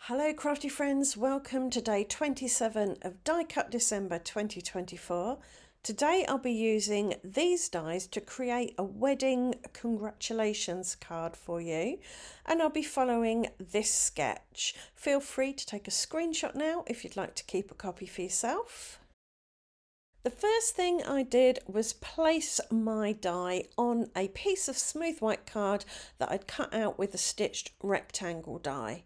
Hello crafty friends, welcome to day 27 of Die Cut December 2024. Today I'll be using these dies to create a wedding congratulations card for you, and I'll be following this sketch. Feel free to take a screenshot now if you'd like to keep a copy for yourself. The first thing I did was place my die on a piece of smooth white card that I'd cut out with a stitched rectangle die.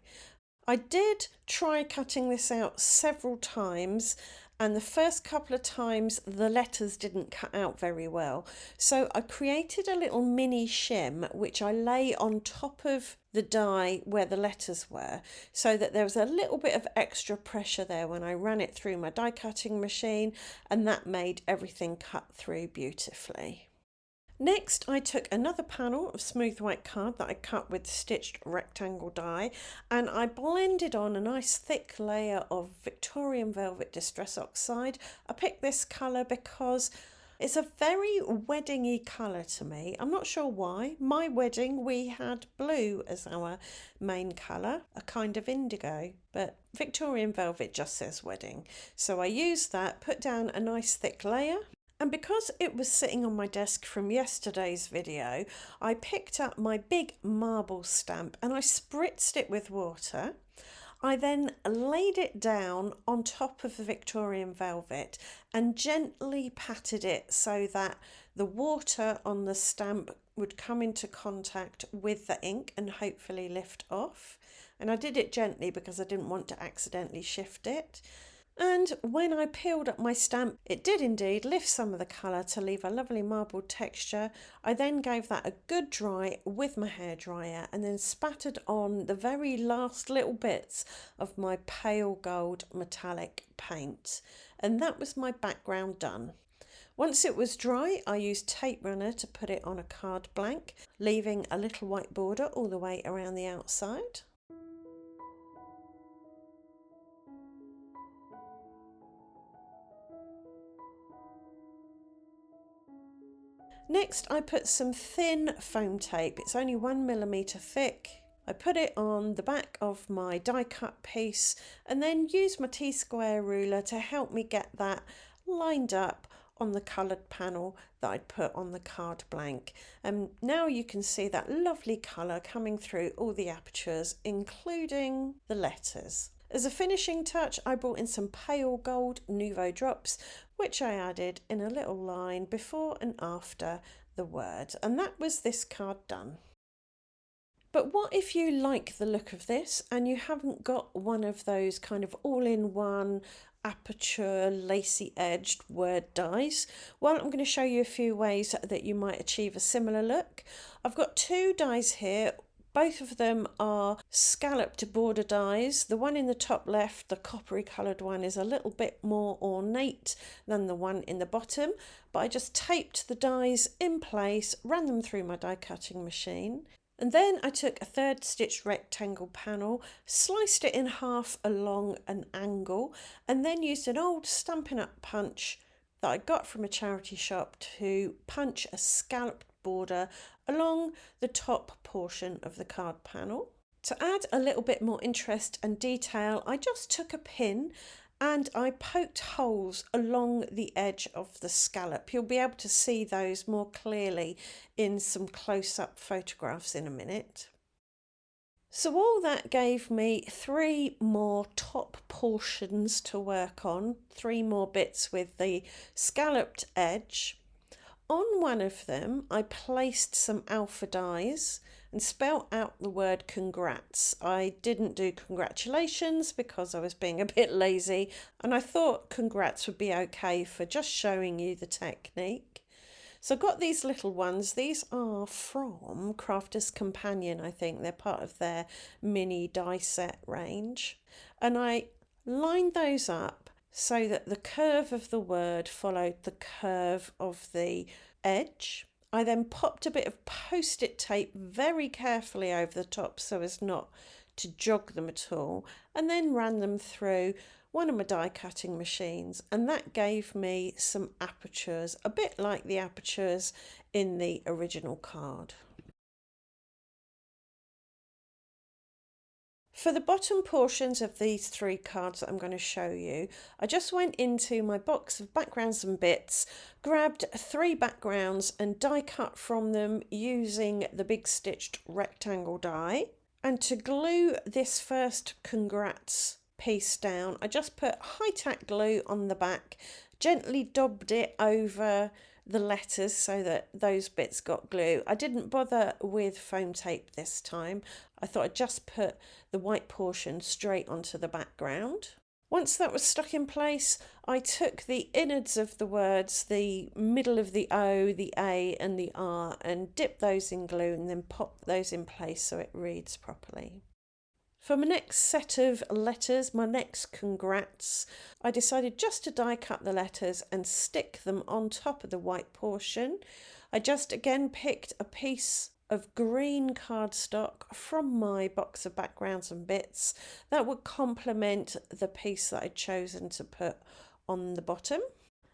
I did try cutting this out several times, and the first couple of times the letters didn't cut out very well. So I created a little mini shim which I lay on top of the die where the letters were, so that there was a little bit of extra pressure there when I ran it through my die cutting machine, and that made everything cut through beautifully. Next, I took another panel of smooth white card that I cut with stitched rectangle die, and I blended on a nice thick layer of Victorian Velvet Distress Oxide. I picked this colour because it's a very weddingy colour to me. I'm not sure why. My wedding, we had blue as our main colour, a kind of indigo, but Victorian Velvet just says wedding. So I used that, put down a nice thick layer. And because it was sitting on my desk from yesterday's video, I picked up my big marble stamp and I spritzed it with water. I then laid it down on top of the Victorian Velvet and gently patted it so that the water on the stamp would come into contact with the ink and hopefully lift off. And I did it gently because I didn't want to accidentally shift it. And when I peeled up my stamp, it did indeed lift some of the colour to leave a lovely marbled texture. I then gave that a good dry with my hairdryer and then spattered on the very last little bits of my pale gold metallic paint. And that was my background done. Once it was dry, I used tape runner to put it on a card blank, leaving a little white border all the way around the outside. Next, I put some thin foam tape. It's only 1mm thick. I put it on the back of my die cut piece and then used my T-square ruler to help me get that lined up on the coloured panel that I'd put on the card blank. And now you can see that lovely colour coming through all the apertures, including the letters. As a finishing touch, I brought in some pale gold Nouveau drops, which I added in a little line before and after the word, and that was this card done. But what if you like the look of this and you haven't got one of those kind of all-in-one aperture lacy edged word dies? Well, I'm going to show you a few ways that you might achieve a similar look. I've got two dies here. Both of them are scalloped border dies. The one in the top left, the coppery coloured one, is a little bit more ornate than the one in the bottom, but I just taped the dies in place, ran them through my die cutting machine, and then I took a third stitched rectangle panel, sliced it in half along an angle, and then used an old Stampin' Up punch that I got from a charity shop to punch a scalloped border along the top portion of the card panel. To add a little bit more interest and detail, I just took a pin and I poked holes along the edge of the scallop. You'll be able to see those more clearly in some close-up photographs in a minute. So all that gave me 3 more top portions to work on, 3 more bits with the scalloped edge. On one of them, I placed some alpha dies and spelt out the word congrats. I didn't do congratulations because I was being a bit lazy, and I thought congrats would be okay for just showing you the technique. So I've got these little ones. These are from Crafter's Companion, I think. They're part of their mini die set range. And I lined those up so that the curve of the word followed the curve of the edge. I then popped a bit of post-it tape very carefully over the top so as not to jog them at all, and then ran them through one of my die cutting machines, and that gave me some apertures, a bit like the apertures in the original card. For the bottom portions of these 3 cards that I'm going to show you, I just went into my box of backgrounds and bits, grabbed 3 backgrounds and die cut from them using the big stitched rectangle die. And to glue this first congrats piece down, I just put high tack glue on the back, gently daubed it over the letters so that those bits got glue. I didn't bother with foam tape this time. I thought I'd just put the white portion straight onto the background. Once that was stuck in place, I took the innards of the words, the middle of the O, the A and the R, and dipped those in glue and then popped those in place so it reads properly. For my next set of letters, my next congrats, I decided just to die cut the letters and stick them on top of the white portion. I just again picked a piece of green cardstock from my box of backgrounds and bits that would complement the piece that I'd chosen to put on the bottom.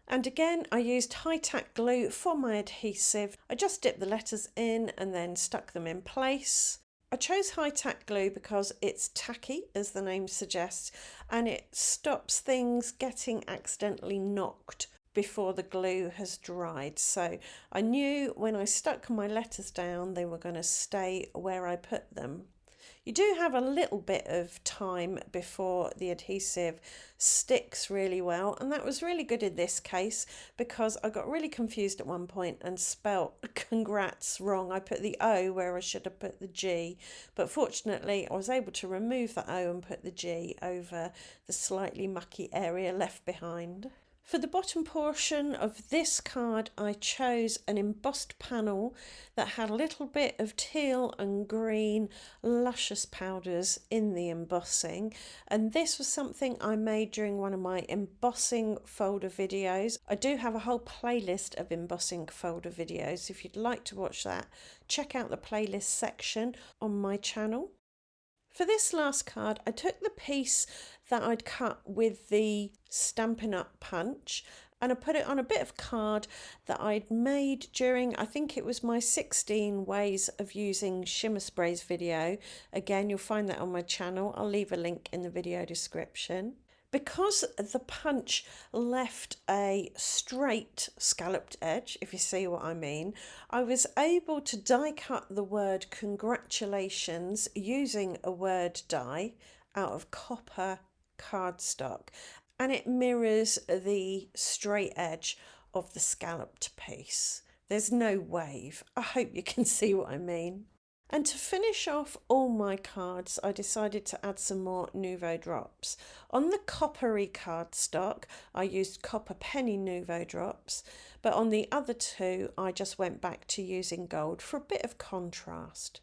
And again, I used high tack glue for my adhesive. I just dipped the letters in and then stuck them in place. I chose high tack glue because it's tacky, as the name suggests, and it stops things getting accidentally knocked before the glue has dried. So I knew when I stuck my letters down they were going to stay where I put them. You do have a little bit of time before the adhesive sticks really well, and that was really good in this case because I got really confused at one point and spelt congrats wrong. I put the O where I should have put the G, but fortunately I was able to remove the O and put the G over the slightly mucky area left behind. For the bottom portion of this card, I chose an embossed panel that had a little bit of teal and green luscious powders in the embossing, and this was something I made during one of my embossing folder videos. I do have a whole playlist of embossing folder videos. If you'd like to watch that, check out the playlist section on my channel. For this last card, I took the piece that I'd cut with the Stampin' Up punch and I put it on a bit of card that I'd made during, I think it was my 16 ways of using shimmer sprays video. Again, you'll find that on my channel. I'll leave a link in the video description. Because the punch left a straight scalloped edge, if you see what I mean, I was able to die cut the word congratulations using a word die out of copper cardstock, and it mirrors the straight edge of the scalloped piece. There's no wave. I hope you can see what I mean. And to finish off all my cards, I decided to add some more Nouveau drops. On the coppery cardstock, I used copper penny Nouveau drops, but on the other 2, I just went back to using gold for a bit of contrast.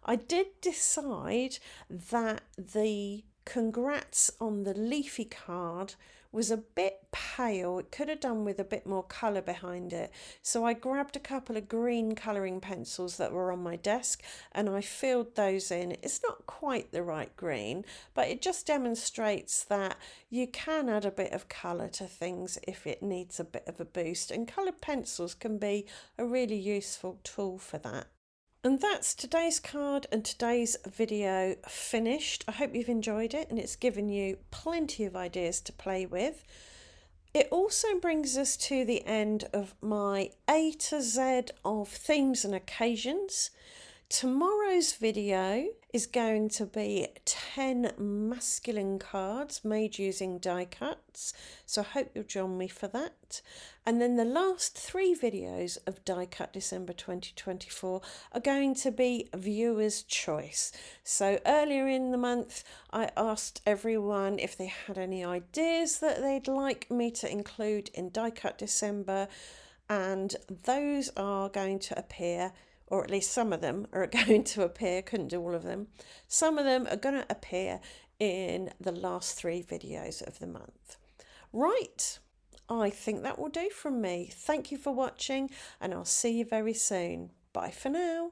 I did decide that the congrats on the leafy card was a bit pale. It could have done with a bit more colour behind it. So I grabbed a couple of green colouring pencils that were on my desk and I filled those in. It's not quite the right green, but it just demonstrates that you can add a bit of colour to things if it needs a bit of a boost, and coloured pencils can be a really useful tool for that. And that's today's card and today's video finished. I hope you've enjoyed it and it's given you plenty of ideas to play with. It also brings us to the end of my A to Z of themes and occasions. Tomorrow's video is going to be 10 masculine cards made using die cuts, so I hope you'll join me for that. And then the last 3 videos of Die Cut December 2024 are going to be viewer's choice. So earlier in the month I asked everyone if they had any ideas that they'd like me to include in Die Cut December, and those are going to appear, or at least some of them are going to appear. Couldn't do all of them. Some of them are going to appear in the last 3 videos of the month. Right, I think that will do from me. Thank you for watching and I'll see you very soon. Bye for now.